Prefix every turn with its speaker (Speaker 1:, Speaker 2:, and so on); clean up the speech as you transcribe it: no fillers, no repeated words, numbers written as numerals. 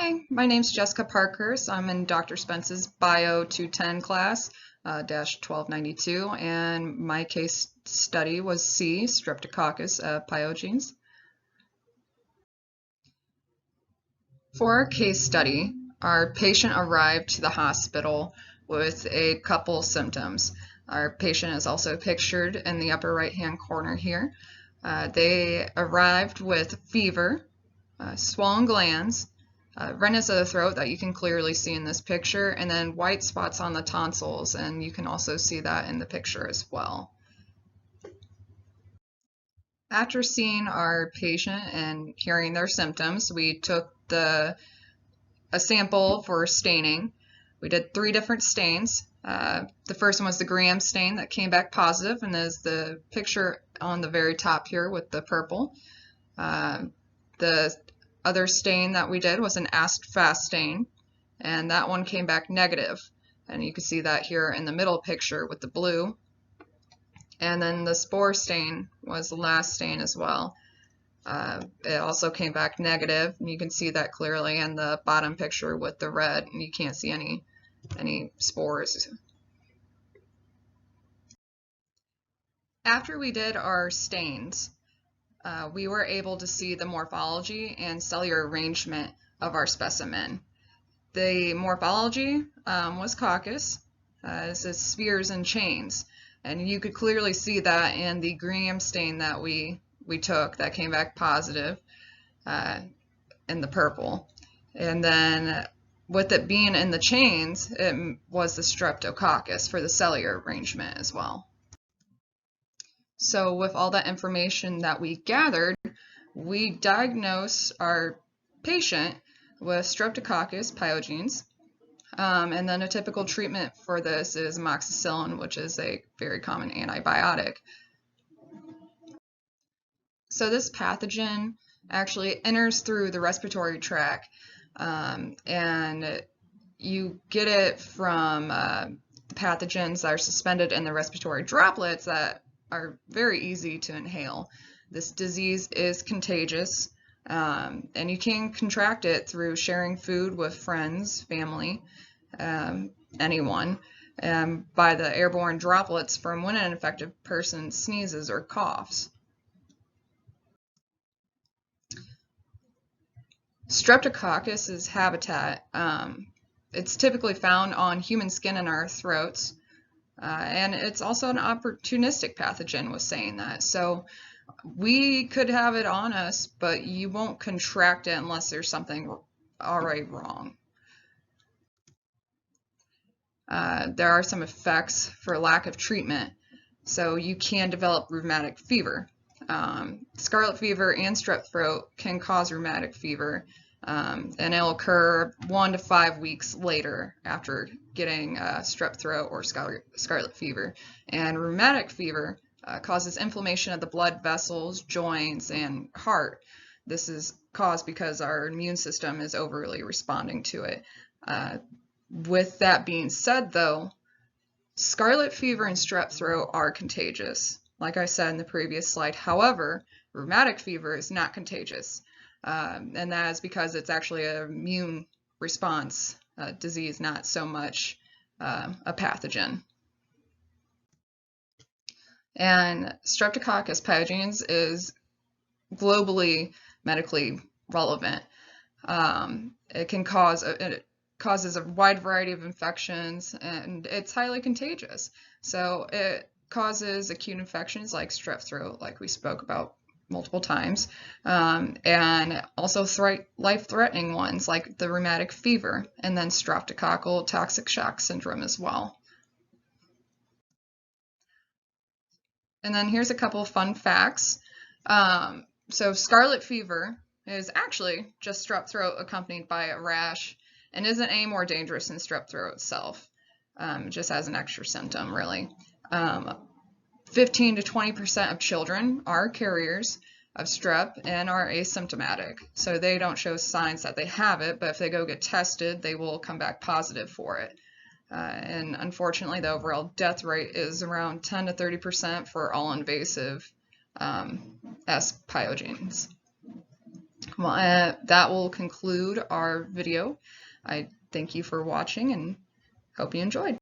Speaker 1: Hi, my name's Jessica Parkhurst. I'm in Dr. Spence's Bio 210 class, -1292, and my case study was C, Streptococcus pyogenes. For our case study, our patient arrived to the hospital with a couple symptoms. Our patient is also pictured in the upper right-hand corner here. They arrived with fever, swollen glands, redness of the throat that you can clearly see in this picture, and then white spots on the tonsils, and you can also see that in the picture as well. After seeing our patient and hearing their symptoms, we took a sample for staining. We did 3 different stains. The first one was the gram stain that came back positive, and there's the picture on the very top here with the purple. The other stain that we did was an acid-fast stain, and that one came back negative. And you can see that here in the middle picture with the blue. And then the spore stain was the last stain as well. It also came back negative, and you can see that clearly in the bottom picture with the red, and you can't see any spores. After we did our stains, we were able to see the morphology and cellular arrangement of our specimen. The morphology was coccus, it's spheres and chains, and you could clearly see that in the gram stain that we took that came back positive in the purple. And then with it being in the chains, it was the Streptococcus for the cellular arrangement as well. So with all that information that we gathered, we diagnosed our patient with Streptococcus pyogenes. And then a typical treatment for this is amoxicillin, which is a very common antibiotic. So this pathogen actually enters through the respiratory tract, and you get it from pathogens that are suspended in the respiratory droplets that are very easy to inhale. This disease is contagious, and you can contract it through sharing food with friends, family, anyone, by the airborne droplets from when an infected person sneezes or coughs. Streptococcus's habitat, it's typically found on human skin and our throats. And it's also an opportunistic pathogen, was saying that. So we could have it on us, but you won't contract it unless there's something already wrong. There are some effects for lack of treatment. So you can develop rheumatic fever. Scarlet fever and strep throat can cause rheumatic fever, and it'll occur 1 to 5 weeks later after getting strep throat or scarlet fever. And rheumatic fever causes inflammation of the blood vessels, joints, and heart. This is caused because our immune system is overly responding to it. With that being said, though, scarlet fever and strep throat are contagious, like I said in the previous slide. However, rheumatic fever is not contagious, and that is because it's actually an immune response disease, not so much a pathogen. And Streptococcus pyogenes is globally medically relevant. It causes a wide variety of infections, and it's highly contagious. So it causes acute infections like strep throat, like we spoke about multiple times, and also life-threatening ones like the rheumatic fever, and then streptococcal toxic shock syndrome as well. And then here's a couple of fun facts. So scarlet fever is actually just strep throat accompanied by a rash, and isn't any more dangerous than strep throat itself. Just as an extra symptom, really. 15 to 20% of children are carriers of strep and are asymptomatic. So they don't show signs that they have it, but if they go get tested, they will come back positive for it. And unfortunately, the overall death rate is around 10 to 30% for all invasive S pyogenes. Well, that will conclude our video. I thank you for watching and hope you enjoyed.